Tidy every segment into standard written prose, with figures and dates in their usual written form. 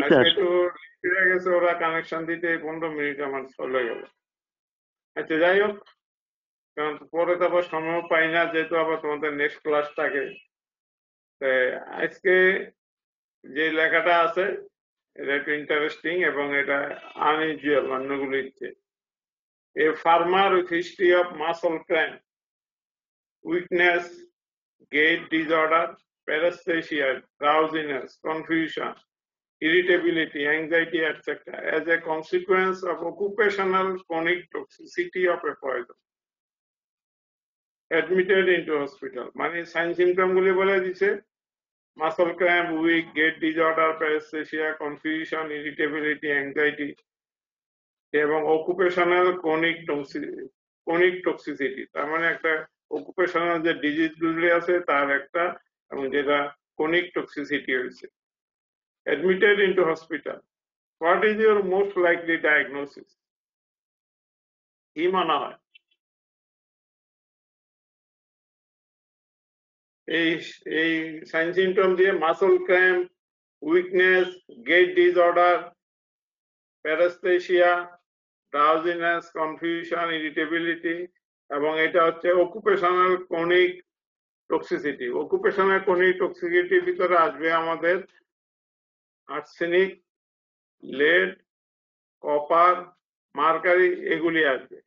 আজকে একটু ফিরে গেছে, ওরা কানেকশন দিতে 15 মিনিট আমার চলে গেল। আচ্ছা, যাই হোক, কারণ পরে তো আবার সময় পাই না, যেহেতু আবার তোমাদের নেক্সট ক্লাস থাকে। আজকে যে লেখাটা আছে এটা একটু ইন্টারেস্টিং এবং এটা আনইউজুয়াল অন্যগুলির চেয়ে। A farmer with history of muscle cramp, weakness, gait disorder, paresthesia, drowsiness, confusion, irritability, anxiety, etc. as a consequence of occupational chronic toxicity of a poison. Admitted into hospital. মানে sign symptom গুলি বলে দিছে, muscle cramp, weak, gait disorder, paresthesia, confusion, irritability, anxiety এবং occupational chronic toxicity. তার মানে একটা occupational যে disease গুলি আছে তার একটা, এবং যেটা ক্রনিক টক্সিসিটি হয়েছে। Admitted into hospital. What is your most likely diagnosis? কি মনে হয় এই সাইন সিমটম দিয়ে? Muscle cramp, weakness, gait disorder, paresthesia, drowsiness, confusion, irritability, এবং এটা হচ্ছে occupational chronic toxicity. Occupational chronic টক্সিসিটির ভিতরে আসবে আমাদের আর্সেনিক, লেড, কপার, মার্কারি, এগুলি আসবে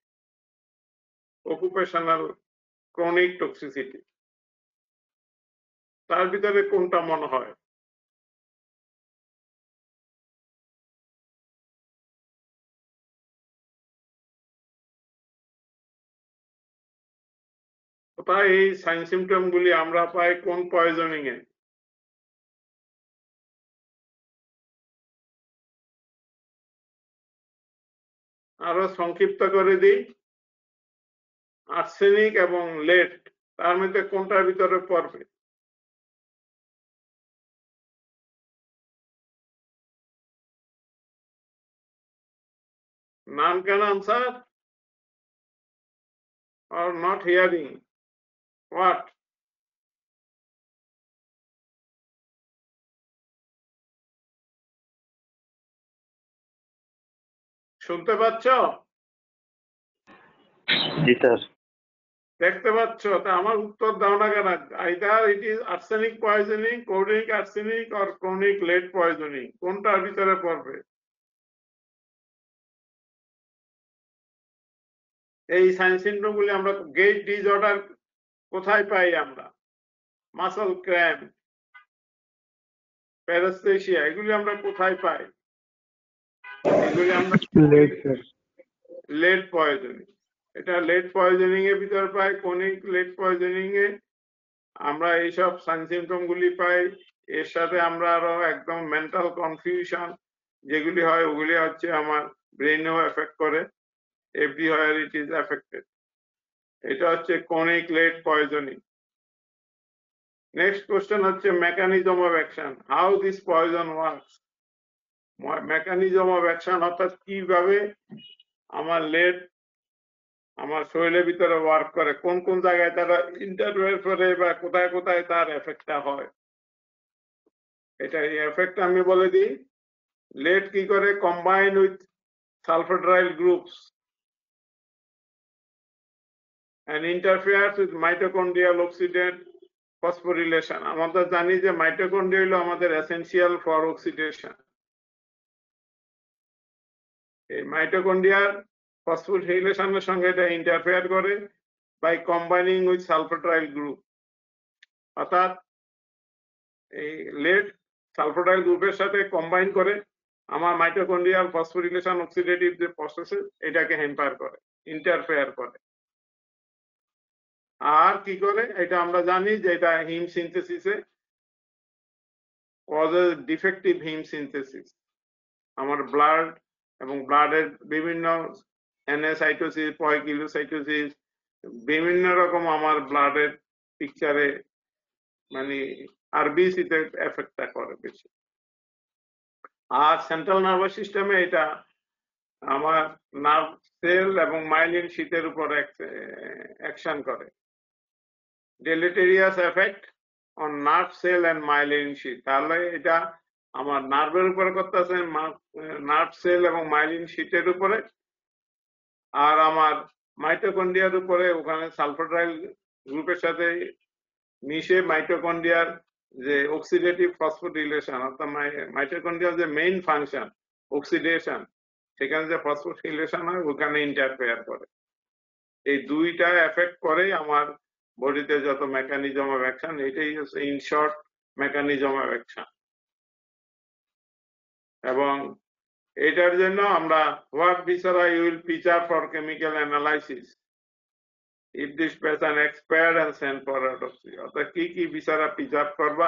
অকুপেশনাল ক্রনিক টক্সিসিটি। তার ভিতরে কোনটা মনে হয়? কোথায় এই সাইন সিমটম গুলি আমরা পাই? কোন পয়জনিং এ? আরো সংক্ষিপ্ত করে দিই, আর্সেনিক এবং লেড, তার মধ্যে কোনটার ভিতরে পড়বে? None can answer or not hearing? What? শুনতে পাচ্ছ? জি স্যার। দেখতে পাচ্ছ? তা আমার উত্তর দাও না কেন? Either it is arsenic poisoning, chronic arsenic or chronic lead poisoning. কোনটার ভিতরে পড়বে? এই সাইন সিমটম গুলি আমরা গেট ডিসঅর্ডার কোথায় পাই আমরা? মাসল ক্র্যাম্প, প্যারাস্থেসিয়া, এগুলি আমরা কোথায় পাই? এগুলি আমরা লেড পয়জনিং, এটা লেড পয়জনিং এর ভিতর পাই। ক্রনিক লেড পয়জনিং এ আমরা এইসব সাইন সিমটম গুলি পাই। এর সাথে আমরা আরো একদম মেন্টাল কনফিউশন যেগুলি হয়, ওগুলি হচ্ছে আমার ব্রেনেও এফেক্ট করে, এভরিওয়্যার ইট ইজ এফেক্টেড। এটা হচ্ছে chronic lead poisoning. Next question হচ্ছে mechanism of action, how this poison works. Mechanism of action অর্থাৎ কিভাবে আমার লেড আমার শরীরের ভিতরে ওয়ার্ক করে, কোন কোন জায়গায় তারা ইন্টারফেয়ার করে বা কোথায় কোথায় তার এফেক্টটা হয়। এটা এফেক্ট আমি বলে দিই। লেড কি করে? Combine with sulphydryl groups and interferes with mitochondrial oxidant phosphorylation. আমরা জানি যে মাইটোকন্ড্রিয়া হলো আমাদের এসেনশিয়াল ফর অক্সিডেশন। এই মাইটোকন্ড্রিয়ার ফসফোরিলেশনের সঙ্গে এটা ইন্টারফেয়ার করে বাই কম্বাইনিং উইথ সালফাইড্রাইল গ্রুপ। অর্থাৎ এই লেড সালফাইড্রাইল গ্রুপের সাথে কম্বাইন করে আমার মাইটোকন্ড্রিয়াল ফসফোরিলেশন অক্সিডেটিভ যে প্রসেস এটাকে হ্যাম্পার করে, ইন্টারফেয়ার করে। আর কি করে? এটা আমরা জানি যে এটা হিম সিনথেসিসে কজেস ডিফেক্টিভ হিম সিনথেসিস। আমার ব্লাড এবং ব্লাডের বিভিন্ন এনএসাইটোসিস, পয়কিলোসাইটোসিস, বিভিন্ন রকম আমার ব্লাডের পিকচারে মানে আরবিসিতে এফেক্টটা করে বেশি। আর সেন্ট্রাল নার্ভাস সিস্টেমে এটা আমার নার্ভ সেল এবং মাইলিন শীতের উপর অ্যাকশন করে। Deleterious effect on nerve cell and myelin sheath. তাহলে এটা আমার নার্ভের উপরে করতেছে, নার্ভ সেল এবং মাইলিন শিটের উপরে, আর আমার মাইটোকন্ড্রিয়ার উপরে ওখানে সালফাইডাইল গ্রুপের সাথে মিশে মাইটোকন্ড্রিয়ার যে অক্সিডেটিভ ফসফোরিলেশন, অর্থাৎ মাইটোকন্ড্রিয়ার যে মেইন ফাংশন অক্সিডেশন, সেখানে যে ফসফোরিলেশন হয় ওখানে ইন্টারফেয়ার করে। এই দুইটা এফেক্ট করে আমার বডিতে যত মেকানিজম অফ অ্যাকশন, এটাই হচ্ছে in short mechanism of action. এবং এটার জন্য আমরা what viscera you will preserve for chemical analysis if this person expired and sent for autopsy, অর্থাৎ কি কি বিচারা প্রিজার্ভ করবা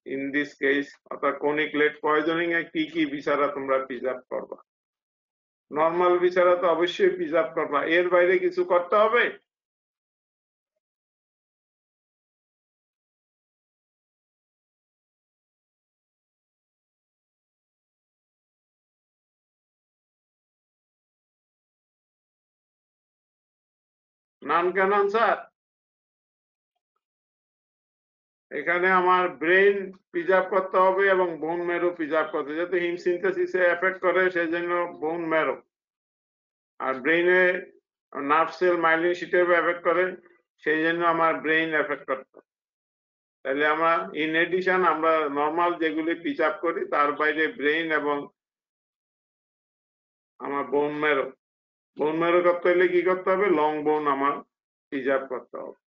ইন দিস কেস, অর্থাৎ কোনিক লেড পয়জনিং এ কি কি বিচারা তোমরা প্রিজার্ভ করবা। নর্মাল বিচারা তো অবশ্যই প্রিজার্ভ করবা, এর বাইরে কিছু করতে হবে? None can answer? এখানে আমার ব্রেন প্রিজার্ভ করতে হবে এবং বোন ম্যারো প্রিজার্ভ করতে হবে, যেহেতু হিম সিনথেসিসে এফেক্ট করে সেই জন্য বোন ম্যারো, আর ব্রেইনে নার্ভ সেল মাইলিন শিটের এফেক্ট করে সেই জন্য আমার ব্রেইন এফেক্ট করতে হবে। তাহলে আমরা ইন এডিশন আমরা নর্মাল যেগুলি প্রিজার্ভ করি তার বাইরে ব্রেইন এবং আমার বোন ম্যারো করতে হলে কি করতে হবে? লং বোন আমার প্রিজার্ভ করতে হবে,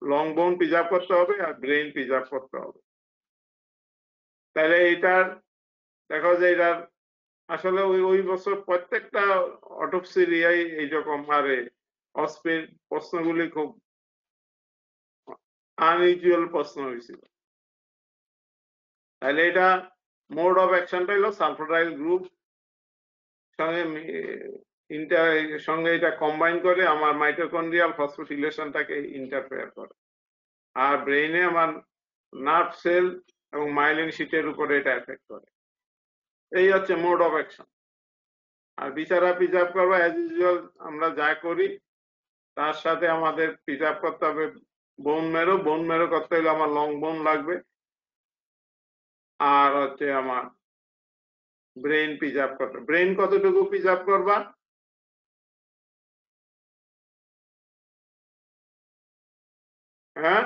লং বোন প্রিজার্ভ করতে হবে আর ব্রেইন প্রিজার্ভ করতে হবে। তাহলে এটার দেখো যে এটার আসলে ওই বছর প্রত্যেকটা অটোপসির এইরকম আরে অস্পের প্রশ্নগুলি খুব আনইউজুয়াল প্রশ্ন হয়েছিল। তাহলে এটা মোড অফ অ্যাকশনটা হলো সালফাইডাইল গ্রুপ সঙ্গে এটা কম্বাইন করে আমার মাইটোকন্ড্রিয়াল ফসফোরিলেশনটাকে ইন্টারফেয়ার করে, আর ব্রেইনে আমার নার্ভ সেল এবং মাইলিন শিটের উপরে এটা এফেক্ট করে। এই হচ্ছে মোড অফ অ্যাকশন। আর বিচারা প্রিজার্ভ করবো অ্যাজ ইউজুয়াল আমরা যা করি তার সাথে আমাদের প্রিজার্ভ করতে হবে বোন ম্যারো করতে হলে আমার লং বোন লাগবে, আর হচ্ছে আমার ব্রেইন প্রিজার্ভ করতে। ব্রেইন কতটুকু প্রিজার্ভ করবা? হ্যাঁ,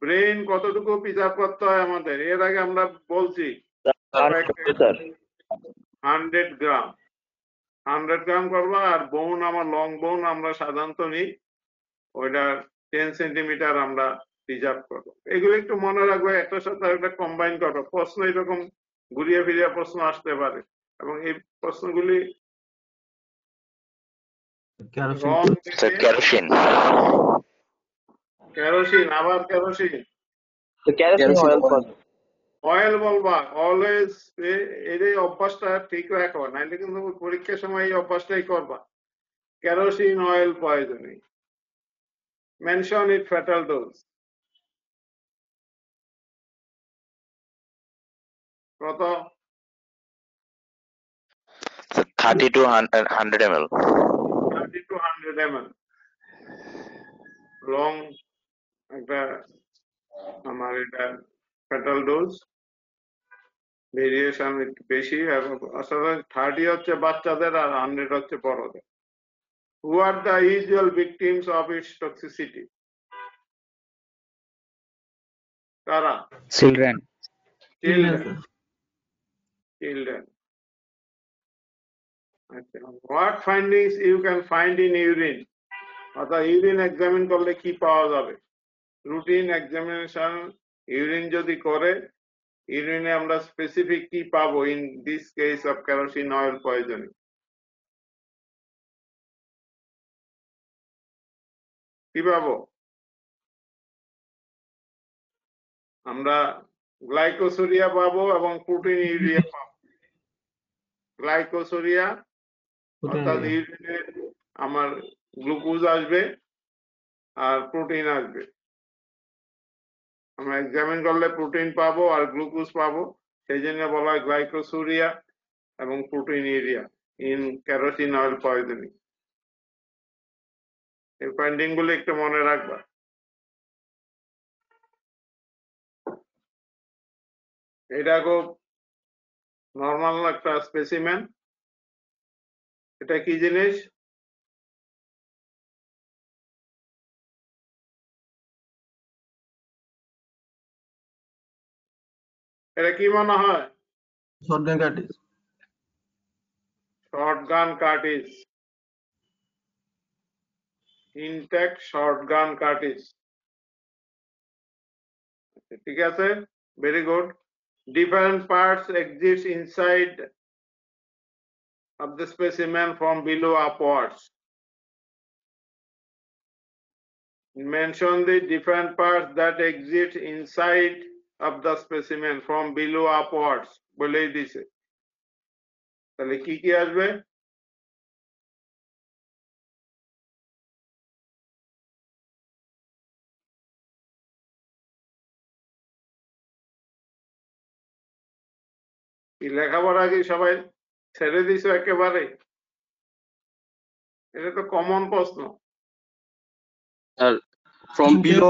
ব্রেইন কতটুকু প্রিজার্ভ করতে হয় আমাদের? এর আগে আমরা বলছি 100 গ্রাম, 100 গ্রাম করবা। আর বোন আমার লং বোন আমরা সাধারণত নিই ওইটা 10 সেন্টিমিটার আমরা প্রিজার্ভ করবো। এগুলো একটু মনে রাখবে, একটার সাথে একটা কম্বাইন করবো। প্রশ্ন এরকম ঘুরিয়ে ফিরিয়ে প্রশ্ন আসতে পারে এবং এই প্রশ্নগুলি কেরোসিন আবার কেরোসিন অয়েল বলবা অলওয়েজ। এই অভ্যাসটা ঠিক রাখো, নাইলে কিন্তু পরীক্ষার সময় এই অভ্যাসটাই করবা। Kerosene oil poisoning, mention it fatal dose. কত? 30 to 100 ml. 30 to 100 ml long একটা আমার এটা ফ্যাটাল ডোজ। ভেরিয়েশন একটু বেশি, আসলে 30 হচ্ছে বাচ্চাদের আর 100 হচ্ছে বড়দের। Who are the usual victims of its toxicity? কারা? Children. Children. আচ্ছা, what findings you can find in urine? অর্থাৎ ইউরিন এক্সামিন করলে কি পাওয়া যাবে? রুটিন এক্সামিনেশন ইউরিন যদি করে, ইউরিনে আমরা স্পেসিফিক কি পাবো in this case of kerosene oil poisoning? কি পাবো? আমরা গ্লাইকোসুরিয়া পাবো এবং প্রোটিন ইউরিয়া পাবো। গ্লাইকোসুরিয়া অর্থাৎ ইউরিনে আমার গ্লুকোজ আসবে আর প্রোটিন আসবে। আমরা এক্সামিন করলে প্রোটিন পাবো আর গ্লুকোজ পাবো, সেই জন্য বলা হয় গ্লাইকোসুরিয়া এবং protein urea in kerosene oil poisoning. এই ফাইন্ডিং গুলো একটু মনে রাখবা। এটা খুব নর্মাল একটা স্পেসিমেন। এটা কি জিনিস? এটা কি মনে হয়? Shotgun cartridge. Shotgun cartridge, intact shotgun cartridge. ঠিক আছে, very good. Different parts exist inside of the specimen from below upwards. Mention the different parts that exist inside of the specimen from below upwards. বলেই দিছে। তাহলে কি কি আসবে? কি লেখাপড়া কি সবাই ছেড়ে দিছো একেবারে? এটা তো কমন প্রশ্ন। স্যার ফ্রম বিলো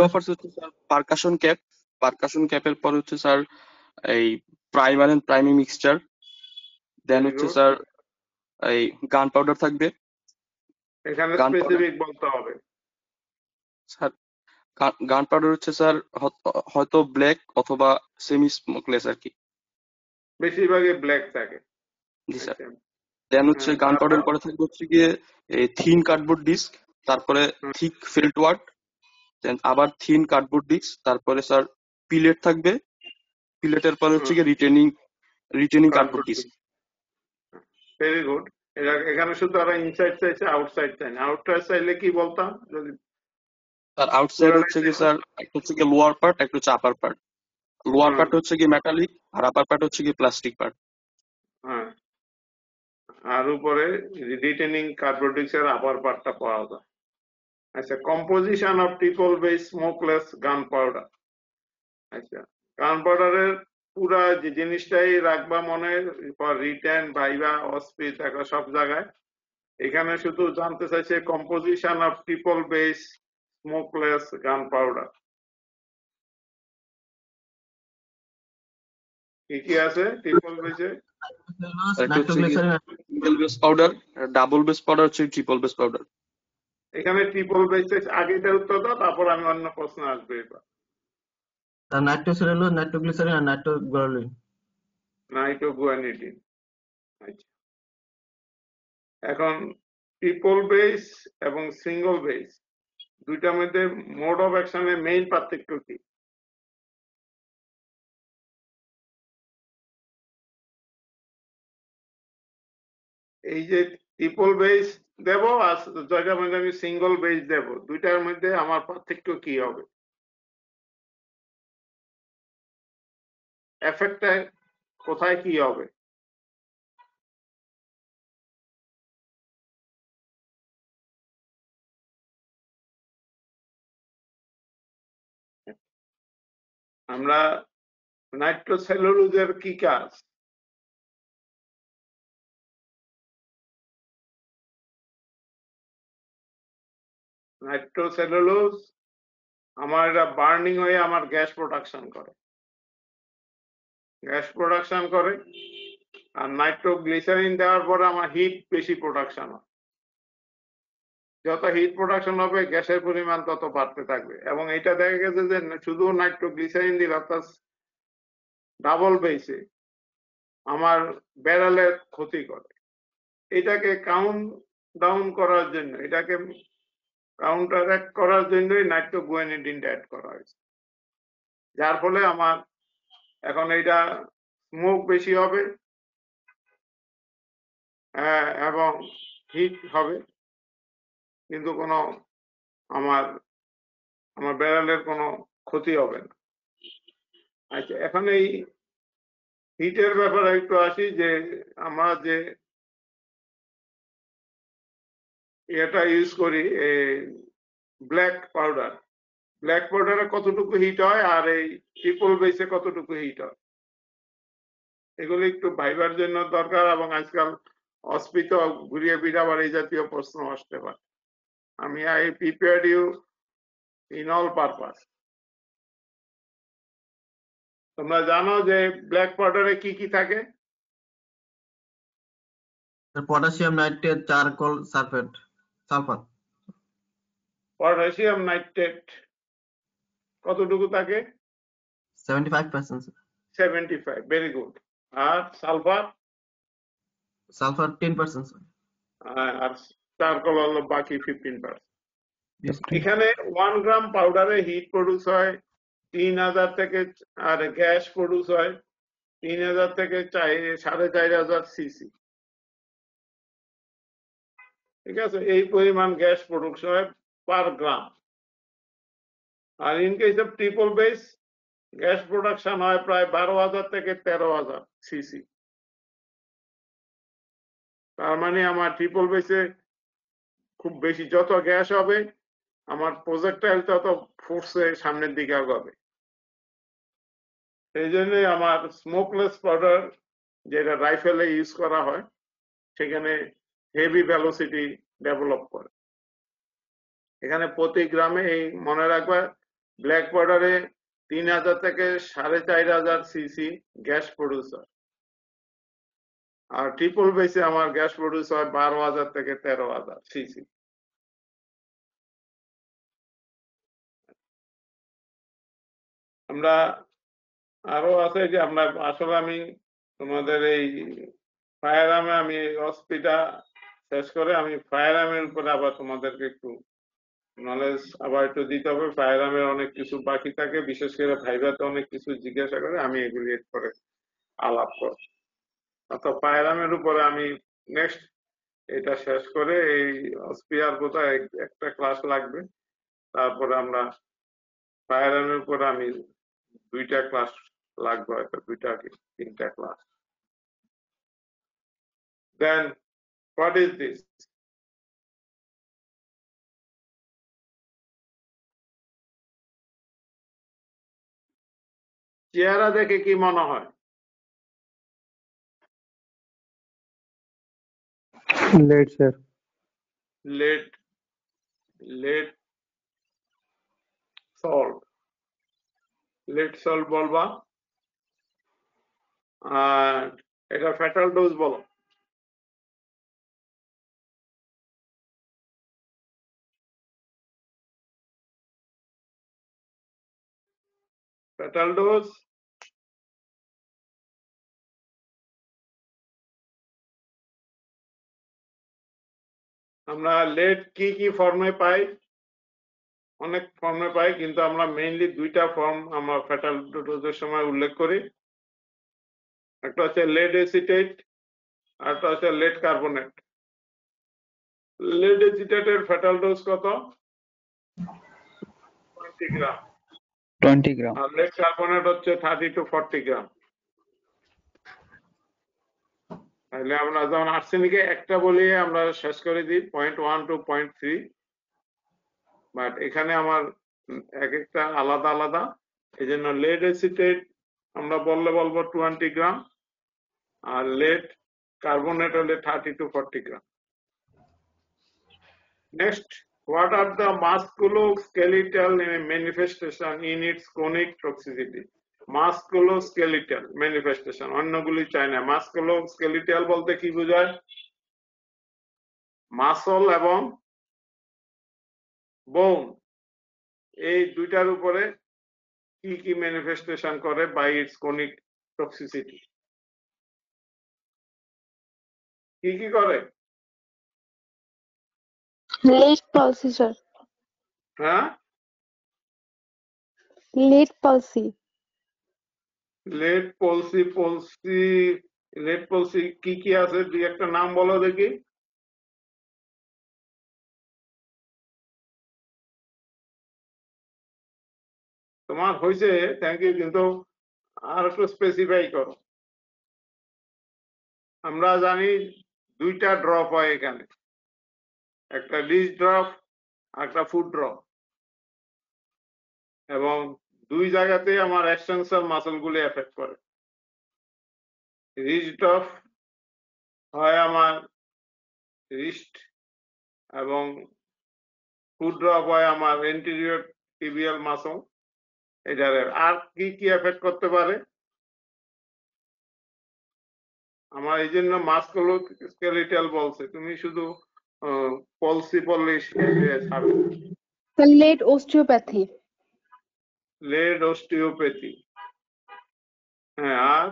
অফার্স হচ্ছে স্যার পারকাশন ক্যাপের পর হচ্ছে স্যার এই primer and priming mixture, then Very হচ্ছে good. স্যার এই গান পাউডার থাকবে। এখানে গান স্পেসিফিক বলতে হবে। স্যার গান পাউডার হচ্ছে স্যার হয়তো ব্ল্যাক অথবা সেমি স্মোকলেস আর কি। বেশিরভাগই ব্ল্যাক থাকে। জি স্যার। আচ্ছা, দেন হচ্ছে গান পাউডার পরে থাকবে হচ্ছে গিয়ে থিন কার্ডবোর্ড ডিস্ক, তারপরে থিক ফেল্ট ওয়ার্ড, দেন আবার থিন কার্ডবোর্ড ডিস্ক, তারপরে স্যার পিলেট থাকবে, পিলেটের পরে হচ্ছে গিয়ে retaining cardboard disc. Very good. এখানে শুধু আর ইনসাইড চাইছে, আউটসাইড চাই না। আউটসাইড চাইলে কি বলতাম? যদি স্যার আউটসাইড হচ্ছে গিয়ে স্যার একটা হচ্ছে গিয়ে লোয়ার পার্ট, একটা হচ্ছে আপার পার্ট। লোয়ার পার্ট হচ্ছে গিয়ে মেটালিক আর আপার পার্ট হচ্ছে গিয়ে প্লাস্টিক পার্ট। হ্যাঁ, আর উপরে রিটেনিং কার্বোডিক্স এর আপার পার্টটা পাওয়া যায়। আচ্ছা, composition of triple base smokeless গান পাউডার। আচ্ছা, গান পাউডারের পুরা যে জিনিসটাই রাখবা মনে, রিটেন, ভাইবা, অস্পিড, একটা সব জায়গায়। এখানে শুধু জানতে চাইছে composition of triple base smokeless গান পাউডার। কি কি আছে ট্রিপল বেসে? Single base powder, double base powder হচ্ছে ট্রিপল বেস পাউডার। এখানে ট্রিপল বেস আগেটার উত্তর দাও, তারপর আমি অন্য প্রশ্ন আসবে এবার। নাইট্রোসেলুলোজ, নাইট্রোগ্লিসারিন আর নাইট্রোগুয়ানিডিন। নাইট্রোগুয়ানিডিন। আচ্ছা, এখন ট্রিপল বেস এবং সিঙ্গল বেস দুইটার মধ্যে মোড অফ অ্যাকশনের মেইন পার্থক্য কি? এই যে ট্রিপল বেস দেব আর যেটার মধ্যে আমি সিঙ্গল বেস দেব, দুইটার মধ্যে আমার পার্থক্য কি হবে? এফেক্টটা কোথায় কি হবে? আমরা নাইট্রোসেলুলোজের কি কাজ? নাইট্রোসেলুলোজ আমার এটা বার্নিং হয়ে আমার গ্যাস প্রোডাকশন করে, আর নাইট্রোগ্লিসারিন দেওয়ার পরে আমার হিট বেশি প্রোডাকশন হয়। যত হিট প্রোডাকশন হবে গ্যাসের পরিমাণ তত বাড়তে থাকবে। এবং এটা দেখা গেছে যে শুধু নাইট্রোগ্লিসারিন দিলে অর্থাৎ ডাবল বেসে আমার ব্যারেলের ক্ষতি করে। এটাকে কাউন্ট ডাউন করার জন্য, এটাকে কাউন্টারঅ্যাক্ট করার জন্যই নাইট্রোগুয়ানিডিনটা অ্যাড করা হয়েছে, যার ফলে আমার এখন এটা স্মোক বেশি হবে এবং হিট হবে, কিন্তু কোনো আমার ব্যারেলের কোনো ক্ষতি হবে না। আচ্ছা, এখন এই হিটের ব্যাপারে একটু আসি, যে আমরা যে এটা ইউজ করি ব্ল্যাক পাউডারে কতটুকু হিট হয় আর এই ট্রিপল বেসে কতটুকু হিট হয়, এগুলো একটু ভাইবার জন্য দরকার। এবং আজকাল অস্পিত ঘুরিয়ে ফিরাবার এই জাতীয় প্রশ্ন আসতে পারে। আমি I prepared you in all purpose. তোমরা জানো যে ব্ল্যাক পাউডারে কি কি থাকে? Potassium nitrate, charcoal, sulphur. Potassium nitrate কতটুকু থাকে? 75%, স্যার। 75, very good. আর সালফার? Sulphur 10%, sir. আর চারকোল হলো বাকি 15%। Yes, sir. এখানে 1 গ্রাম পাউডারে হিট প্রডিউস হয় 3000 থেকে, আর গ্যাস প্রডিউস হয় 3000 থেকে 4500 সিসি। ঠিক আছে, এই পরিমাণ গ্যাস প্রোডাকশন হয় পার গ্রাম। আর in case of triple base gas production হয় প্রায় 12000 থেকে 13000 সিসি। তার মানে আমার ট্রিপল বেসে খুব বেশি যত গ্যাস হবে আমার প্রজেক্টাইল তত ফোর্সে সামনের দিকে আগাবে। সেই জন্য আমার স্মোকলেস পাউডার যেটা রাইফেলে ইউজ করা হয় সেখানে হেভি ভেলোসিটি ডেভেলপ করে। এখানে প্রতি গ্রামে এই মনে রাখবা ব্ল্যাক পাউডারে 3000 থেকে 4500 সিসি গ্যাস প্রডিউস হয়, আর ট্রিপল বেসে আমার গ্যাস প্রডিউস হয় 12000 থেকে 13000 সিসি। আমরা আরো আছে যে আমরা আসলে আমি তোমাদের এই ফায়ার আর্মে আমি হসপিটা শেষ করে আমি ফায়ার আর্মের উপরে আবার তোমাদেরকে একটু নলেজ আবার একটু দিতে হবে। ফায়ার আর্মের অনেক কিছু বাকি থাকে, বিশেষ করে ভাইভাতে অনেক কিছু জিজ্ঞাসা করে, আমি এগুলি পরে আলাপ করব। অর্থাৎ ফায়ার আর্মের উপরে আমি নেক্সট এটা শেষ করে এই হসপিটাল কোথায় একটা ক্লাস লাগবে, তারপরে আমরা ফায়ার আর্মের উপরে আমি 2টা ক্লাস লাগবে, হয়তো 2টা কি 3টা class. Then what is this? চেহারা দেখে কি মনে হয়? Lead sir. Lead, lead salt, lead salt বলবা। আর এটা ফ্যাটাল ডোজ বলো। ফ্যাটাল ডোজ আমরা লেড কি কি ফর্মে পাই? অনেক ফর্মে পাই, কিন্তু আমরা মেইনলি 2টা ফর্ম আমরা ফ্যাটাল ডোজের সময় উল্লেখ করি। একটা হচ্ছে লেড এসিটেট আর একটা হচ্ছে লেড কার্বনেট। লেড এসিটেটের ফ্যাটাল ডোজ কত? 20 গ্রাম। 20 ग्राम। আর লেড কার্বনেট হচ্ছে 30 to 40 গ্রাম। তাহলে আমরা যখন আর্সেনিকে একটা বলি আমরা শেষ করে দিই 0.1 to 0.3, বাট এখানে আমার এক একটা আলাদা আলাদা। এই জন্য লেড এসিটেট আমরা বলবো 20 গ্রাম, আর লেড কার্বনেট হলে 30 to 40 gram. Next, what are the musculoskeletal manifestation in its chronic toxicity? Musculoskeletal manifestation, অন্যগুলি চাই না। Musculoskeletal বলতে কি বোঝায়? মাসল এবং বোন এই দুইটার উপরে কি কি ম্যানিফেস্টেশন করে বাই ইটস ক্রনিক টক্সিসিটি? কি কি করে? Late palsy, sir. হ্যাঁ, Late palsy. Lead palsy, lead palsy কি কি আছে দুই একটা নাম বলো দেখি। তোমার হয়েছে, থ্যাংক ইউ, কিন্তু আর একটু স্পেসিফাই করো। আমরা জানি 2টা ড্রপ হয় এখানে, একটা লিজ ড্রপ আর একটা ফুড ড্রপ, এবং 2 জায়গাতে আমার এক্সটেনসর মাসল গুলি এফেক্ট করে। রিজ ড্রপ হয় আমার রিস্ট, এবং ফুড ড্রপ হয় আমার এন্টেরিয়র টিবিয়াল মাসল, এটারে আর কি কি এফেক্ট করতে পারে? আমার এই জন্য মাস্কুলোস্কেলিটাল বলছে, তুমি শুধু পলসি পড়লে ছাড়ো। লেট osteopathy, লেড অস্টিওপ্যাথি, হ্যাঁ। আর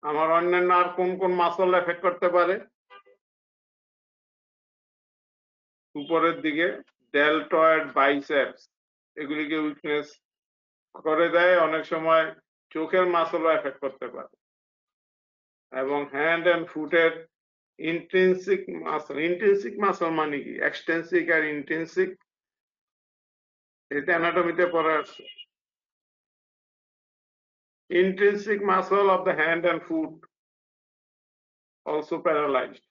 আমার অন্যান্য আর কোন কোন মাসল এফেক্ট করতে পারে? উপরের দিকে ডেলটয়েড বাইসেপস, এগুলিকে উইকনেস করে দেয়, অনেক সময় চোখের মাসলও এফেক্ট করতে পারে। এবং হ্যান্ড এন্ড ফুটের ইন্ট্রিনসিক মাসল মানে কি? এক্সটেনসিক আর ইন্ট্রিনসিক, এটা অ্যানাটমিতে পড়ে আসছে। Intrinsic muscle of the hand and foot also paralyzed.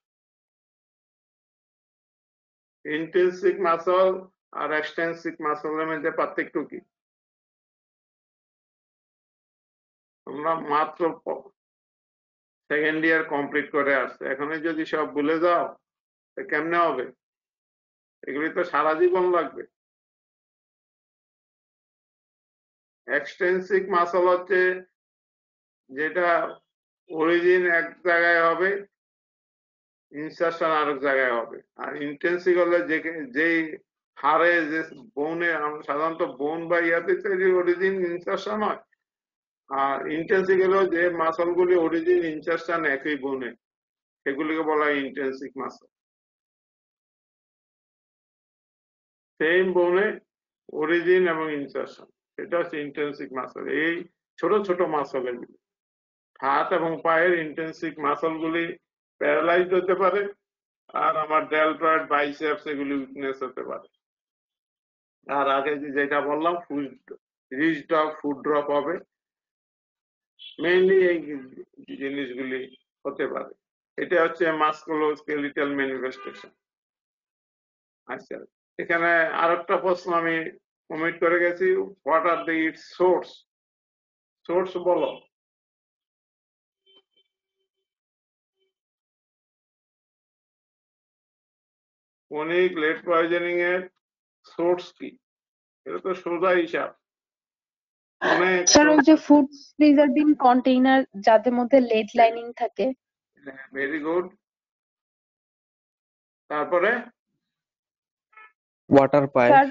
Intrinsic muscle R extrinsic muscle এর মধ্যে পার্থক্য কি? আমরা মাত্র সেকেন্ড ইয়ার কমপ্লিট করে আসছে, এখন যদি সব ভুলে যাও কেমনে হবে? এগুলি তো সারা জীবন লাগবে। এক্সটেন্সিক মাসল হচ্ছে যেটা অরিজিন এক জায়গায় হবে, ইনসারশন আরেক জায়গায় হবে। আর ইন্টেন্সিক হলে যেই হাড়ে যে বোনে, সাধারণত বোন বা ইয়াতে অরিজিন ইনসারশন হয়, আর ইন্টেন্সিক হলো যে মাসল গুলি অরিজিন ইনসারশন একই বোনে, সেগুলিকে বলা হয় ইন্টেন্সিক মাসল। সেম বোনে অরিজিন এবং ইনসারশন, সেটা হচ্ছে ইন্টেন্সিক মাসল। এই ছোট ছোট মাসল এগুলি, হাত এবং পায়ের ইন্টেন্সিক মাসল গুলি প্যারালাইজড হতে পারে, আর আমার ডেলটয়েড বাইসেপস এগুলি উইকনেস হতে পারে। আর আগে যেটা বললাম রিচ ড্রপ, ফুড ড্রপ হবে, মেইনলি এই জিনিসগুলি হতে পারে। এটা হচ্ছে মাস্কুলোস্কেলিটাল ম্যানিফেস্টেশন। আচ্ছা, এখানে আরেকটা প্রশ্ন আমি কমিট করে গেছি, what are the it's source? Source বলো। ক্রনিক লেড পয়জনিং এর সোর্স কি? এটা তো সোজা হিসাব। স্যার ওই যে ফুড প্রিজারভিং কন্টেইনার যাদের মধ্যে লেড লাইনিং থাকে। Very good. তারপরে ওয়াটার পাইপ। স্যার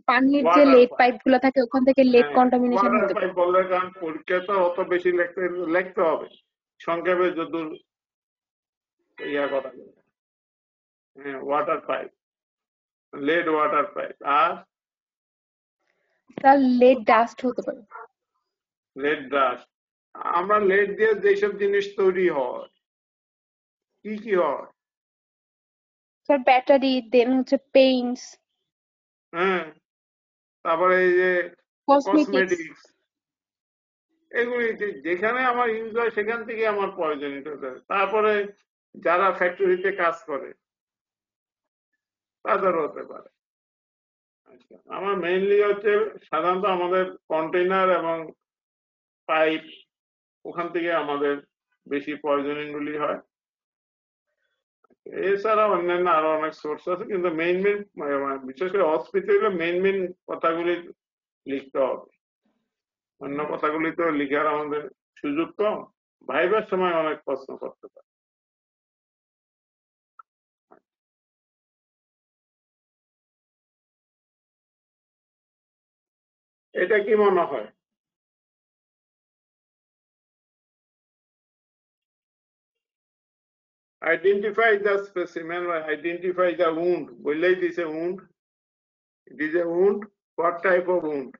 পানির যে লেড পাইপ গুলো থাকে ওখান থেকে লেড কন্টামিনেশন হতে পারে। বললে কারণ পরীক্ষা তো অত বেশি লিখতে হবে, সংক্ষেপে যদি ইয়া করা যায়। Water pipe, lead water pipe. আর স্যার লেড ডাস্ট হতে পারে। লেড ডাস্ট, আমরা লেড দিয়ে যেসব জিনিস তৈরি হয়, কি কি হয়? স্যার ব্যাটারি, দেন হচ্ছে পেইন্টস, হ্যাঁ, তারপরে এই যে কসমেটিক্স, এগুলি যেখানে আমার ইউজ হয় সেখান থেকে আমার পয়জনিত হতে হয়। তারপরে যারা ফ্যাক্টরিতে কাজ করে তাদেরও হতে পারে। আচ্ছা, আমার মেইনলি হচ্ছে সাধারণত আমাদের কন্টেইনার এবং পাইপ, ওখান থেকে আমাদের বেশি পয়জনিং গুলি হয়। এছাড়া অন্যান্য আরো অনেক সোর্স আছে, কিন্তু মেইন বিশেষ করে হসপিটালে মেইন কথাগুলি লিখতে হবে। অন্য কথাগুলি তো লিখার আমাদের সুযোগ কম, ভাইবার সময় অনেক প্রশ্ন করতে পারে। এটা কি মনে হয়? Identify the specimen, identify the wound. বললেই দিছে wound. It is a wound. What type of wound?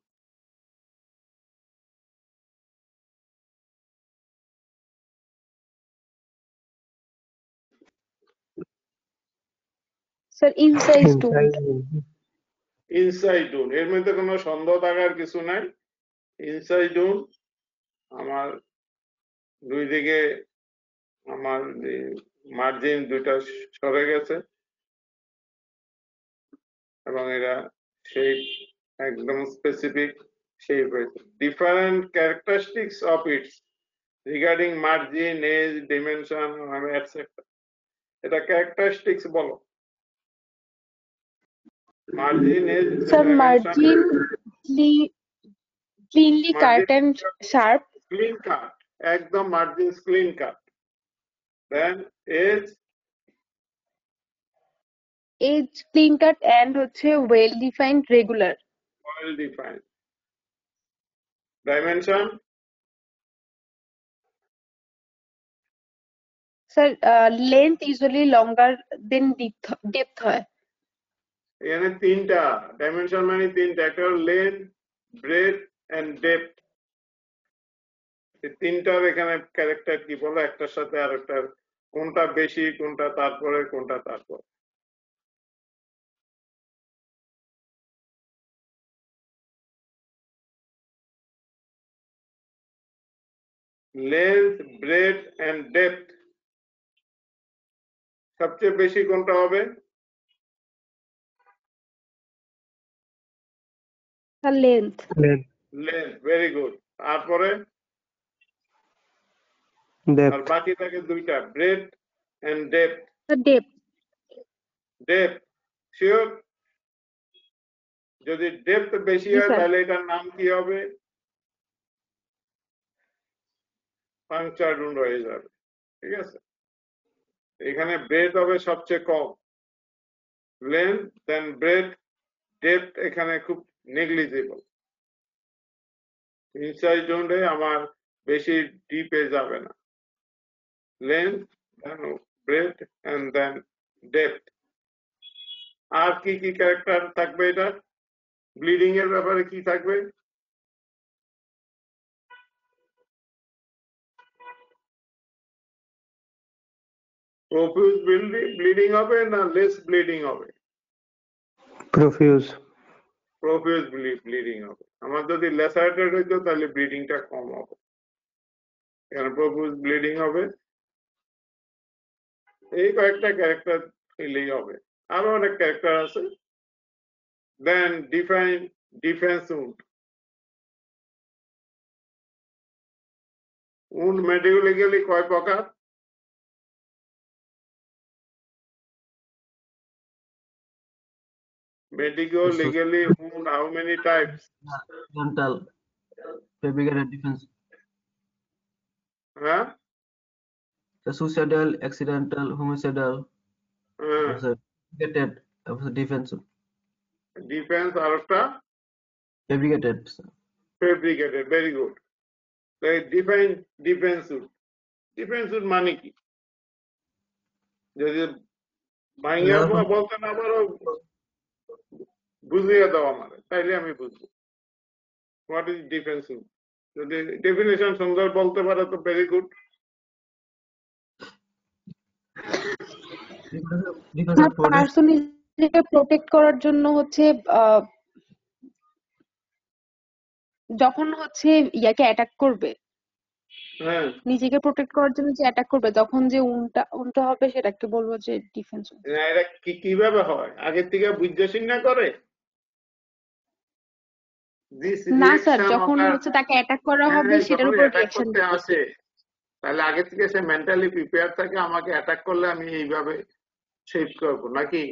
Sir incised wound। Inside wound, এর মধ্যে কোনো সন্দেহ থাকার কিছু নাই। ইনসাইড wound, আমার দুই দিকে আমার মার্জিন দুইটা সরে গেছে এবং এরা শেপ একদম স্পেসিফিক শেপ হয়েছে। Different characteristics of its regarding margin, edge, dimension etcetera. এটা ক্যারেক্টারিস্টিক্স বলো। Margin is Sir, dimension. cleanly cut and sharp. Clean cut. একদম margins clean cut. Then edge clean cut and হচ্ছে well defined regular. well defined. Dimension Sir, length usually longer than depth হয়। এখানে তিনটা dimension মানে তিনটা, একটা length, breadth and depth. এই তিনটার এখানে ক্যারেক্টার কি বলো, একটার সাথে আরেকটার কোনটা বেশি, কোনটা তারপরে, কোনটা তারপর। লেন্থ, ব্রেথ এন্ড ডেপথ সবচেয়ে বেশি কোনটা হবে? লেন্থ। Length, very good. তারপরে আর বাকি থাকে দুইটা, breadth and depth. Depth sure? যদি ডেপথ বেশি হয় তাহলে এটার নাম কি হবে? পাংচার উন্ড হয়ে যাবে, ঠিক আছে। এখানে ব্রেথ হবে সবচেয়ে কম, লেন্থ দেন ব্রেথ, ডেপথ এখানে খুব নেগলিজিবল। ইনসাইড উন্ডে আমার বেশি ডিপে যাবে না। Length then breadth and then depth. আর কি কি ক্যারেক্টার থাকবে এটা? ব্লিডিং এর ব্যাপারে কি থাকবে? প্রফিউজ ব্লিডিং হবে না লেস ব্লিডিং হবে? প্রফিউজ ব্লিডিং হবে। আমার যদি লেসারেটেড হইতো তাহলে ব্লিডিংটা কম হবে, এখানে প্রফিউজ ব্লিডিং হবে। এই কয়েকটা ক্যারেক্টার পেলেই হবে, আরো অনেক ক্যারেক্টার আছে। Then define defence wound. Wound medically কয় প্রকার? Medical, legally, wound, how many types? Dental, fabricated defense, Huh? the suicidal, accidental, homicidal, fabricated defense, Defense আর একটা fabricated. fabricated, very good. Define defence wound. Defence wound মানে কি? যদি ভাইয়া বলতে না পারো বুঝিয়ে দাও আমারে, তাইলে আমি বুঝবো হোয়াট ইজ ডিফেন্স উড। যদি ডেফিনেশন সুন্দর বলতে পারো তো ভেরি গুড। পারসন নিজেকে প্রোটেক্ট করার জন্য হচ্ছে যখন হচ্ছে ইয়াকে অ্যাটাক করবে, হ্যাঁ, নিজেকে প্রোটেক্ট করার জন্য যে অ্যাটাক করবে তখন যে উনটা হবে সেটাকে বলবো যে ডিফেন্স। এটা কিভাবে হয় আগের থেকে বুঝতেছিস না করে? না স্যার, যখন হচ্ছে তাকে অ্যাটাক করা হবে সেটার উপর রিঅ্যাকশন আসে, তাহলে আগে থেকে সে মেন্টালি প্রিপেয়ার থাকে আমাকে অ্যাটাক করলে আমি এইভাবে শেপ করব নাকি?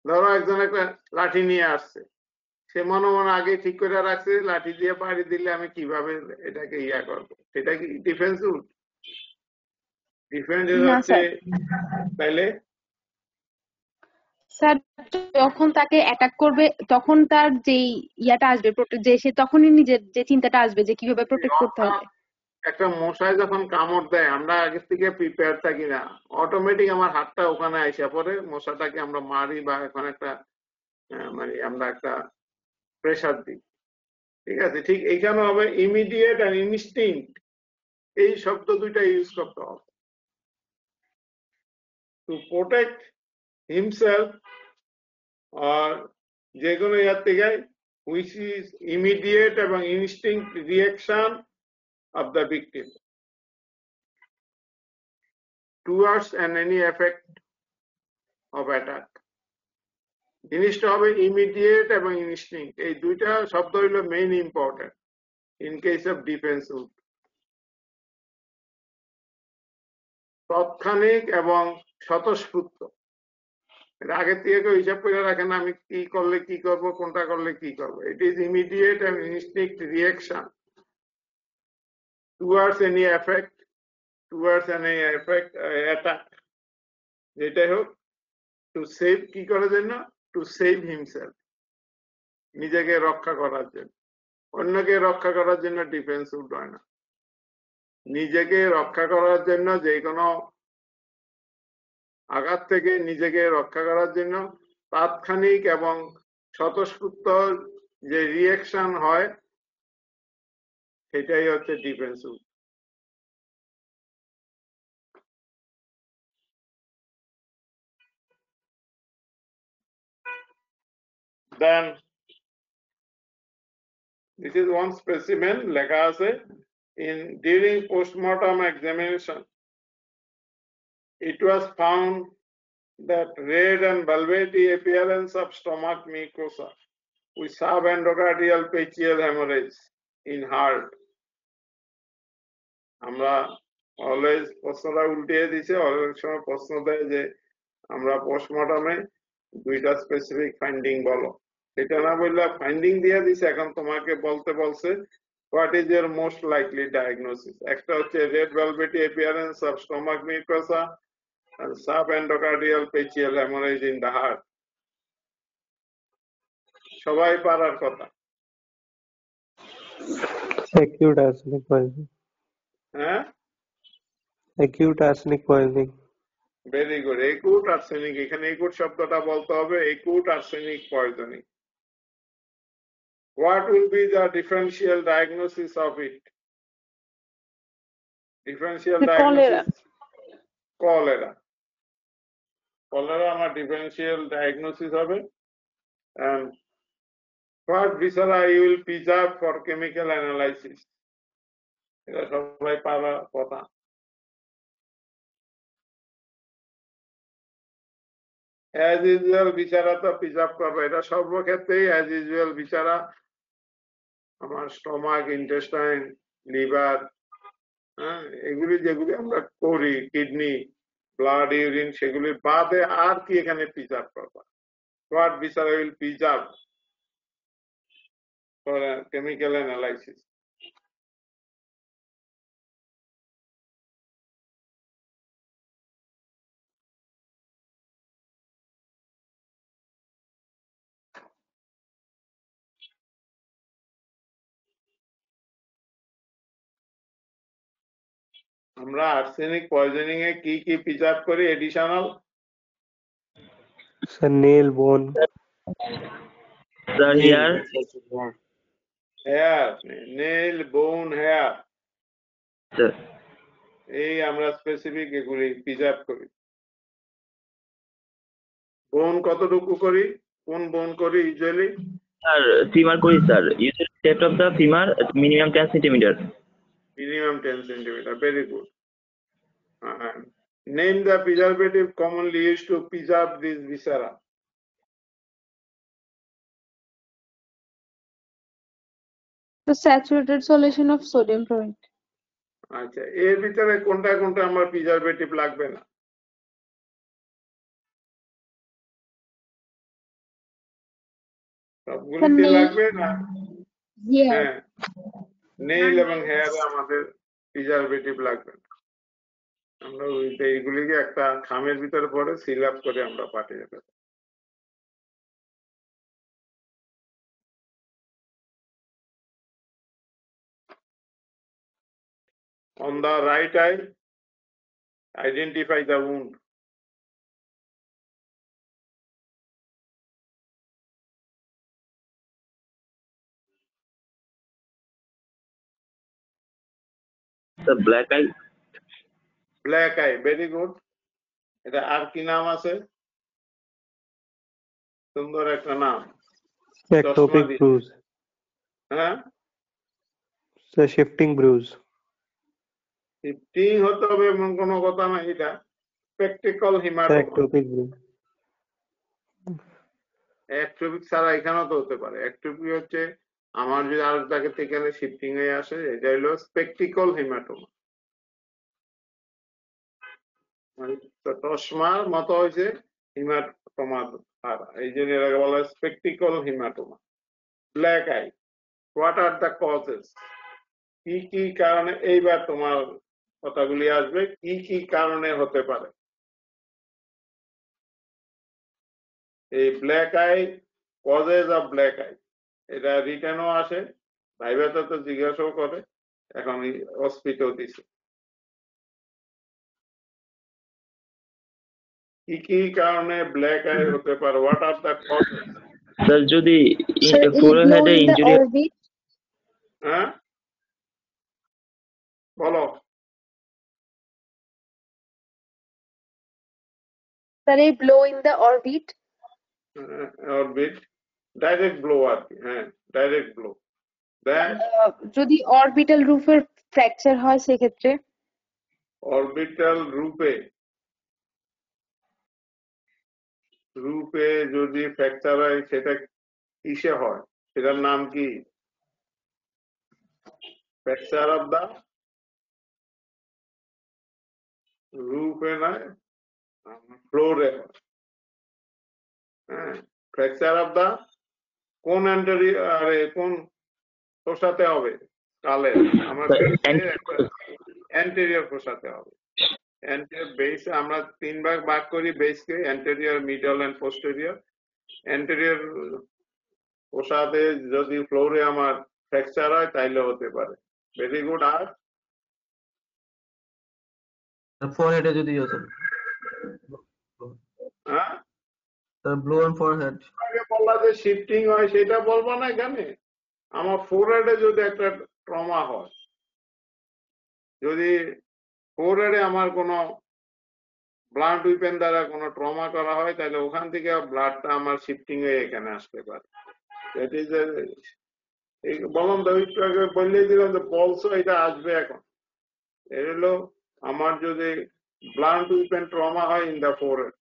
ধরো একজন একটা লাঠি নিয়ে আসছে, সে মনে মনে আগে ঠিক করে রাখছে লাঠি দিয়ে বাড়ি দিলে আমি কিভাবে এটাকে ইয়া করবো, সেটা কি ডিফেন্স উড? ডিফেন্স হচ্ছে তাইলে স্যার যখন তাকে অ্যাটাক করবে তখন তার যেই ইয়াটা আসবে, যে সে তখনই নিজের যে চিন্তাটা আসবে যে কিভাবে প্রোটেক্ট করতে হবে। একটা মশায় যখন কামড় দেয় আমরা আগে থেকে প্রিপেয়ার থাকি না, অটোমেটিক আমার হাতটা ওখানে আইসা পরে মশাটাকে আমরা মারি বা এখন একটা মানে আমরা একটা প্রেসার দিই, ঠিক আছে। ঠিক এইখানে হবে ইমিডিয়েট আর ইনস্টিংক্ট, এই শব্দ দুইটা ইউজ করতে হবে। টু প্রোটেক্ট হিমসেলফ আর যে কোনো ইয়ার থেকে, হুইচ ইজ ইমিডিয়েট এবং instinct reaction of the victim towards any effect of attack. জিনিসটা হবে ইমিডিয়েট এবং ইনস্টিংক্ট, এই দুইটা শব্দ হলো main important in case of defence wound. তৎক্ষণিক এবং স্বতঃস্ফূর্ত। এটা আগে থেকে কেউ হিসাব করে রাখেন আমি কি করলে কি করব, কোনটা করলে কি করব। It is immediate and instinct reaction towards any effect, towards any effect attack, যেটাই হোক, টু সেভ, কি করার জন্য? টু সেভ হিমসেলফ, নিজেকে রক্ষা করার জন্য। অন্যকে রক্ষা করার জন্য ডিফেন্স উড হয় না, নিজেকে রক্ষা করার জন্য, যে কোনো আঘাত থেকে নিজেকে রক্ষা করার জন্য তাৎক্ষণিক এবং স্বতঃস্ফূর্ত যে রিয়াকশন হয় সেটাই হচ্ছে defence wound. Then this is one specimen, লেখা আছে in during postmortem examination it was found that red and velvety appearance of stomach mucosa with subendocardial pechial hemorrhage in heart. আমরা অলওয়েজ প্রশ্নটা উল্টিয়ে দিছে, অনেক সময় প্রশ্ন দেয় যে আমরা পোস্টমর্টমে দুইটা স্পেসিফিক ফাইন্ডিং বলো, এটা না বললে ফাইন্ডিং দিয়ে দিছে, এখন তোমাকে বলতে বলছে what is your most likely diagnosis. একটা হচ্ছে red velvety appearance of stomach mucosa and subendocardial pechial hemorrhage in the heart. সবাই পারার কথা। Acute arsenic poisoning. হ্যাঁ, Acute arsenic poisoning. Very good. Acute arsenic, এখানে একুট শব্দটা বলতে হবে, acute arsenic poisoning. What will be the differential diagnosis of it? Differential diagnosis? Cholera. Cholera আমার differential diagnosis হবে। And what viscera you will preserve for chemical analysis? এটা সবাই পারা কথা। As usual বিচারা তো প্রিজার্ভ করবে, এটা সর্বক্ষেত্রেই অ্যাজ ইউজুয়াল বিচারা। আমার স্টমাক, ইন্টেস্টাইন, লিভার, হ্যাঁ, এগুলি যেগুলি আমরা করি, কিডনি, ব্লাড, ইউরিন, সেগুলি বাদে আর কি এখানে প্রিজার্ভ করবা? What viscera will preserve for chemical analysis? আমরা আর্সেনিক পয়জনিং এ কি কি প্রিজার্ভ করি additional? Sir, nail, bone. Sir, here. Hair, nail, bone, hair, Sir. এই আমরা স্পেসিফিক এগুলি প্রিজার্ভ করি। বোন কতটুকু করি? কোন বোন করি usually? Sir, femur kori, sir. Usually depth of the femur minimum 10 centimeter. Minimum 10 centimeter. Very good. Name the preservative commonly used to preserve these viscera. The saturated solution of sodium chloride. আচ্ছা, এর ভিতরে কোনটা কোনটা আমার preservative লাগবে না? সবগুলিতে লাগবে না? হ্যাঁ, নেইল এবং হেয়ারে আমাদের প্রিজারভেটিভ লাগবে না। আমরা এইগুলিকে একটা খামের ভিতরে পরে সিল আপ করে আমরা পাঠিয়ে দেব। On the right eye, identify the wound. The black eye. Black eye, very good. এটা আর কি নাম আছে? সুন্দর একটা নাম। Ectopic bruise. হ্যাঁ, Sir, shifting bruise. শিফটিং হতে হবে এমন কোনো কথা না। এটা স্পেকটিকল Sir, হিমাটোমা। ectopic bruise. একট্রপিক ছাড়া এখানেও তো হতে পারে। একট্রপিক হচ্ছে আমার যদি আর জায়গা থেকে শিফটিং হয়ে আসে, এটা হলো স্পেকটিকল হিমাটোমা। তো টসমার মতো হয়েছে হিমাটোমা ধারা, এই জন্য এটাকে বলা হয় spectacle haematoma. Black eye, what are the causes, কি কি কারণে, এইবার তোমার কথাগুলি আসবে, কি কি কারণে হতে পারে এই black eye, causes of black eye. এটা রিটার্নও আসে, ভাইভাতে তো জিজ্ঞাসাও করে, এখন হসপিটাল দিছে কি কি কারণে ব্ল্যাক আই হতে পারে, what are the causes. Sir যদি Sir, a ফোরহেডে blow in the injury, orbit. হ্যাঁ বলো। Sir, a blow in the orbit. Orbit, direct blow আর কি, হ্যাঁ ডাইরেক্ট ব্লো। দেন যদি অরবিটাল রুফের ফ্র্যাকচার হয় সেক্ষেত্রে অরবিটাল রূপে যদি ফ্র্যাকচার হয় সেটা কিসে হয়, সেটার নাম কি? ফ্র্যাকচার অফ দা রূপে নয়, ফ্লোরে হয়। হ্যাঁ, ফ্র্যাকচার অফ দা কোন কোন পোষাতে হবে কালে, আমার অ্যান্টেরিয়র পোষাতে হবে। অ্যান্টেরিয়র বেস আমরা 3 ভাগ করি বেসকে, anterior, middle and posterior. Anterior পোষাতে যদি ফ্লোরে আমার ফ্র্যাকচার হয় তাইলে হতে পারে। Very good. আর ফোরহেডে যদি আছে হ্যাঁ, ব্লো অন ফোরহেড। আগে বললা যে শিফটিং হয় সেটা বলবো না এখানে। আমার ফোরহেডে যদি একটা ট্রমা হয়, যদি ফোরহেডে আমার কোনো ব্লাড উইপেন দ্বারা কোনো ট্রমা করা হয়, তাহলে ওখান থেকে ব্লাডটা আমার শিফটিং হয়ে এখানে আসতে পারে। দ্যাট ইজ বললাম তো একটু আগে বললেই দিলাম যে পলসও এটা আসবে এখন। এর হলো আমার যদি ব্লাড উইপেন ট্রমা হয় ইন দা ফোরহেড।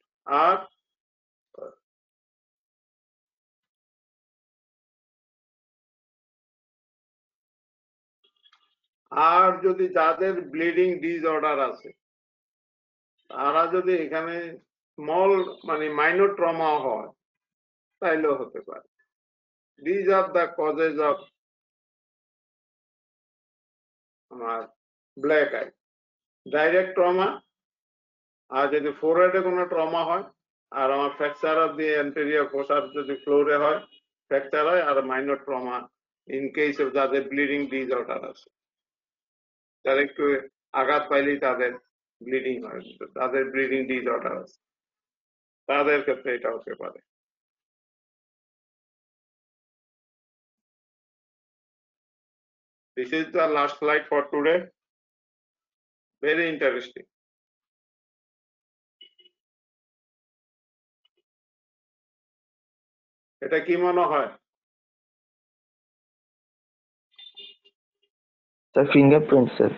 আর যদি যাদের ব্লিডিং ডিসঅর্ডার আছে তারা যদি এখানে স্মল মানে মাইনর ট্রমা হয় তাইলেও হতে পারে। These are the causes of আমার ব্ল্যাক আই। ডাইরেক্ট ট্রমা, আর যদি ফোরহেডে কোনো ট্রমা হয়, আর আমার ফ্র্যাকচার অফ দি অ্যান্টেরিয়র ফোসার যদি ফ্লোরে হয় ফ্র্যাকচার হয়, আর minor trauma in case of যাদের ব্লিডিং ডিসঅর্ডার আছে, যারা একটু আঘাত পাইলেই তাদের ব্লিডিং হয়, তাদের ব্লিডিং ডিসঅর্ডার আছে, তাদের ক্ষেত্রে এটা হতে পারে। This is the last slide for today. Very interesting. এটা কি মনে হয়? Sir fingerprint sir.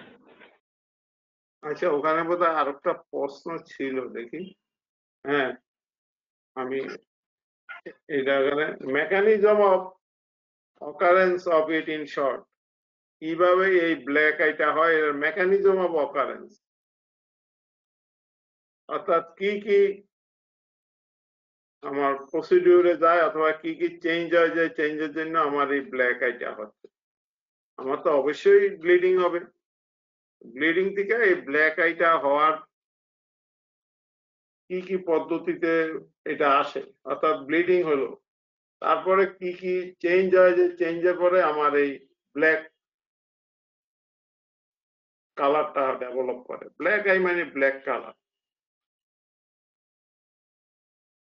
আচ্ছা, ওখানে বোধহয় আরেকটা প্রশ্ন ছিল, দেখি। হ্যাঁ, আমি এটা mechanism of occurrence of it in short, কিভাবে এই ব্ল্যাক আইটা হয়, এর মেকানিজম অফ অকারেন্স, অর্থাৎ কি কি আমার প্রসিডিউরে যায় অথবা কি কি চেঞ্জ হয়, যে চেঞ্জের জন্য আমার এই ব্ল্যাক আইটা হচ্ছে। আমার তো অবশ্যই ব্লিডিং হবে, ব্লিডিং থেকে এই ব্ল্যাক আইটা হওয়ার কি কি পদ্ধতিতে এটা আসে, অর্থাৎ ব্লিডিং হলো, তারপরে কি কি চেঞ্জ হয়, যে চেঞ্জের পরে আমার এই ব্ল্যাক কালারটা ডেভেলপ করে। ব্ল্যাক আই মানে ব্ল্যাক কালার,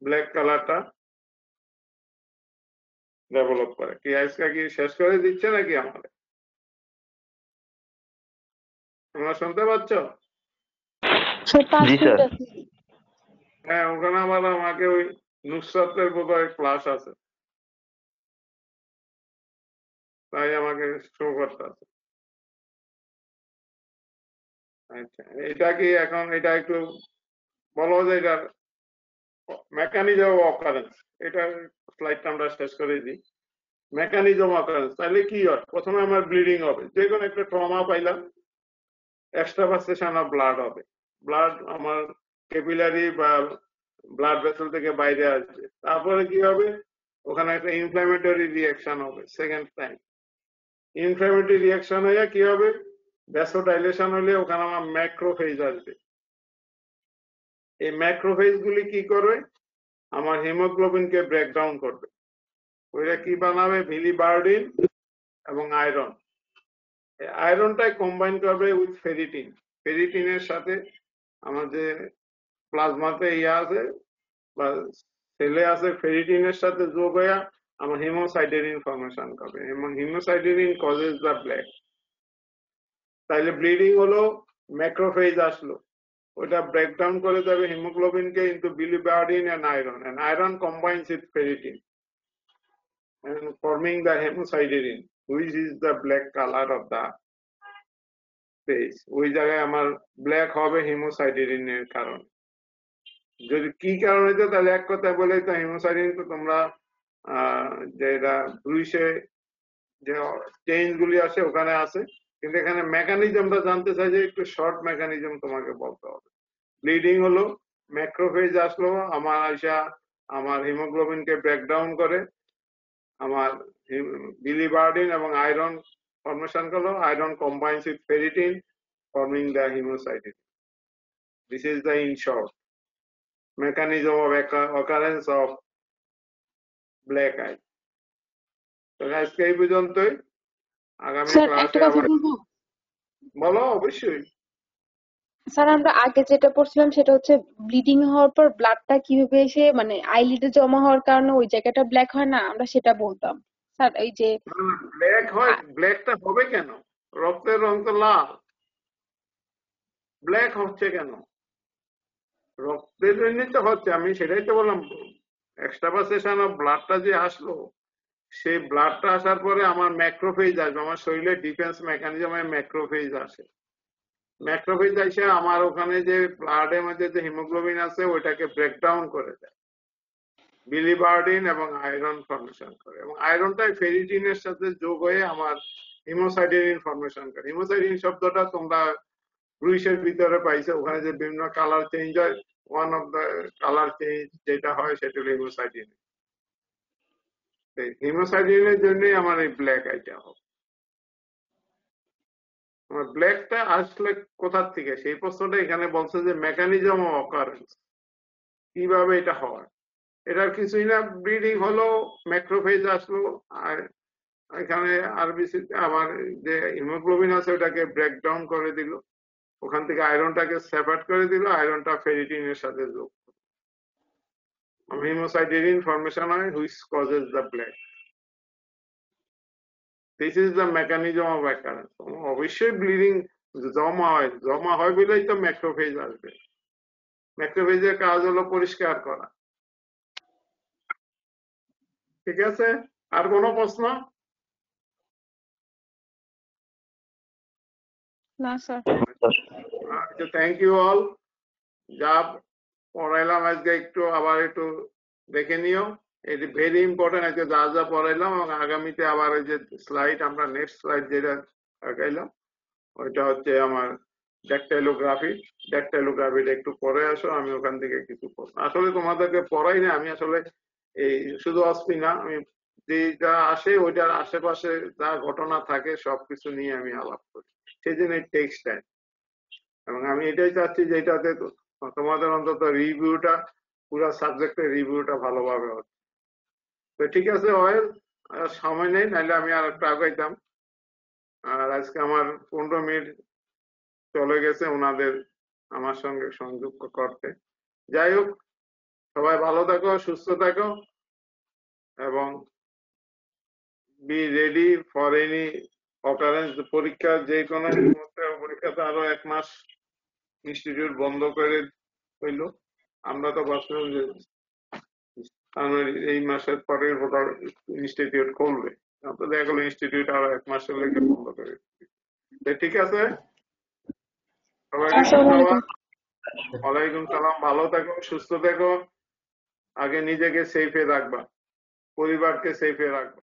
ব্ল্যাক কালারটা ডেভেলপ করে। কি আজকে কি শেষ করে দিচ্ছে নাকি আমাদের? তোমরা শুনতে পাচ্ছ? জি স্যার। হ্যাঁ, ওখানে আমাকে ওই নুসরাতের বোধহয় ক্লাস আছে, তাই আমাকে শো করতে আছে। আচ্ছা, এটা কি এখন এটা একটু বলো যে এটা মেকানিজম অফ অকারেন্স, এটা স্লাইডটা আমরা শেষ করে দিই। মেকানিজম অফ অকারেন্স তাহলে কি হয়? প্রথমে আমার ব্লিডিং হবে, যে কোনো একটা ট্রমা পাইলাম, এক্সট্রাভাসেশন অফ ব্লাড হবে, ব্লাড আমার ক্যাপিলারি বা ব্লাড ভেসেল থেকে বাইরে আসবে। তারপরে কি হবে, ওখানে একটা ইনফ্ল্যামেটরি রিয়াকশন হবে সেকেন্ড টাইম। ইনফ্ল্যামেটরি রিয়াকশন হয়ে কি হবে, ভ্যাসোডাইলেশন হলে ওখানে আমার ম্যাক্রোফেজ আসবে। এই ম্যাক্রোফেজ গুলি কি করবে, আমার হিমোগ্লোবিনকে ব্রেকডাউন করবে। ওইটা কি বানাবে, বিলিবার্ডিন এবং আয়রন। আয়রনটাই কম্বাইন করবে উইথ ফেরিটিন। ফেরিটিনের সাথে আমার যে প্লাজমাতে আছে বা সেলে আছে, ফেরিটিনের সাথে যোগ হয়ে আমার হিমোসাইটেরিন ফর্মেশন করবে এবং হিমোসাইটেরিন কজেস দ্য ব্ল্যাক। তাইলে ব্লিডিং হলো, ম্যাক্রোফেজ আসলো, ওটা ব্রেকডাউন করে দেবে হিমোগ্লোবিনকে into biliverdin and iron combines with ferritin and forming the hemosiderin, which is the black color of the phase. ওই জায়গায় আমার ব্ল্যাক হবে হিমোসাইডেরিন এর কারণে। যদি কি কারণ হইতো তাহলে এক কথায় বলে তো হিমোসাইডেরিন তো তোমরা যেটা ব্রুইসে যে চেঞ্জ গুলি আছে ওখানে আছে, কিন্তু এখানে মেকানিজমটা জানতে চাই যে একটু শর্ট মেকানিজম তোমাকে বলতে হবে। ব্লিডিং হলো, ম্যাক্রোফেজ আসলো, আমার আইসা আমার হিমোগ্লোবিনকে ব্রেকডাউন করে আমার বিলিবার্ডিন এবং আয়রন ফর্মেশন করলো, iron combines with ferritin forming the hemocytin. This is the in short mechanism of occurrence of black eye. তো আজকে এই পর্যন্তই, আগামী স্যার একটা ক্লাসে কথা আবার বলবো? বলো। অবশ্যই স্যার আমরা আগে যেটা পড়ছিলাম সেটা হচ্ছে ব্লিডিং হওয়ার পর ব্লাডটা কিভাবে এসে মানে আইলিডে জমা হওয়ার কারণে ওই জায়গাটা ব্ল্যাক হয় না, আমরা সেটা বলতাম। স্যার এই যে ব্ল্যাক হয়, ব্ল্যাকটা হবে কেন, রক্তের রং তো লাল, ব্ল্যাক হচ্ছে কেন, রক্তের জন্যই তো হচ্ছে। আমি সেটাই তো বললাম, এক্সট্রাভাসেশন অফ ব্লাডটা যে আসলো, সেই ব্লাডটা আসার পরে আমার ম্যাক্রোফেজ আসবে, আমার শরীরের ডিফেন্স মেকানিজমে ম্যাক্রোফেজ আসে। ম্যাক্রোফেজ এসে আমার ওখানে যে ব্লাডের মধ্যে যে হিমোগ্লোবিন আছে ওইটাকে ব্রেকডাউন করে দেয়, বিলিবার্ডিন এবং আয়রন ফর্মেশন করে, এবং আয়রনটাই ফেরিটিনের সাথে যোগ হয়ে আমার হিমোসাইডেরিন ফর্মেশন করে। হিমোসাইডেরিন শব্দটা তোমরা ব্রুইসের ভিতরে পাইছো, ওখানে যে বিভিন্ন কালার চেঞ্জ হয়, one of the colour change যেটা হয় সেটা হলো হিমোসাইডিন। হিমোসাইডিনের জন্যই আমার এই ব্ল্যাক আইটা হবে। আমার ব্ল্যাকটা আসলে কোথার থেকে, সেই প্রশ্নটা এখানে বলছে যে মেকানিজম অফ অকারেন্স, কিভাবে এটা হয়। এটার কিছুই না, ব্লিডিং হলো, ম্যাক্রোফেজ আসলো, আর এখানে আরবিসি আমার যে হিমোগ্লোবিন আছে ওটাকে ব্রেকডাউন করে দিল, ওখান থেকে আয়রনটাকে সেপারেট করে দিল, আয়রনটা ফেরিটিনের সাথে যোগ, হিমোসাইডেরিন ফর্মেশন হয়, which causes the black. This is the mechanism of occurrence. অবশ্যই ব্লিডিং জমা হয় বলেই তো ম্যাক্রোফেজ আসবে। ম্যাক্রোফেজের কাজ হলো পরিষ্কার করা। ঠিক আছে, আর কোনো প্রশ্ন? না স্যার। আচ্ছা, থ্যাংক ইউ অল। যা পড়াইলাম আজকে একটু আবার একটু দেখে নিও, এটি ভেরি ইম্পর্টেন্ট। আজকে যা যা পড়াইলাম, এবং আগামীতে আবার ওই যে স্লাইড, আমরা নেক্সট স্লাইড যেটা আগাইলাম ওইটা হচ্ছে আমার ড্যাকটাইলোগ্রাফি। ড্যাকটাইলোগ্রাফিটা একটু পরে আসো, আমি ওখান থেকে কিছু পড়বো। আসলে তোমাদেরকে পড়াই না, আমি আসলে এই শুধু অস্পি না, আমি যেটা আসে ওইটার আশেপাশে যা ঘটনা থাকে সবকিছু নিয়ে আমি আলাপ করি, সেই জন্য টেক্সট টাইম। এবং আমি এটাই চাচ্ছি যে এটাতে তোমাদের অন্তত রিভিউটা, পুরো সাবজেক্টের রিভিউটা ভালোভাবে হচ্ছে। তো ঠিক আছে অয়েল, সময় নেই, নাহলে আমি আর একটু আগাইতাম। আর আজকে আমার 15 মিনিট চলে গেছে ওনাদের আমার সঙ্গে সংযুক্ত করতে। যাই হোক, সবাই ভালো থাকো, সুস্থ থাকো, এবং be ready for any occurrence. পরীক্ষা যে কোনো মুহূর্তে, পরীক্ষা তো আরো 1 মাস ইনস্টিটিউট বন্ধ করে হইল। আমরা তো ভাবছিলাম যে এই মাসের পরে ইনস্টিটিউট খুলবে, তো দেখা গেলো ইনস্টিটিউট আরো 1 মাসের লেগে বন্ধ করে। ঠিক আছে, সবাইকে ধন্যবাদ। ওয়ালাইকুম সালাম। ভালো থাকো, সুস্থ থাকো, আগে নিজেকে সেফে রাখবা, পরিবারকে সেফে রাখবা।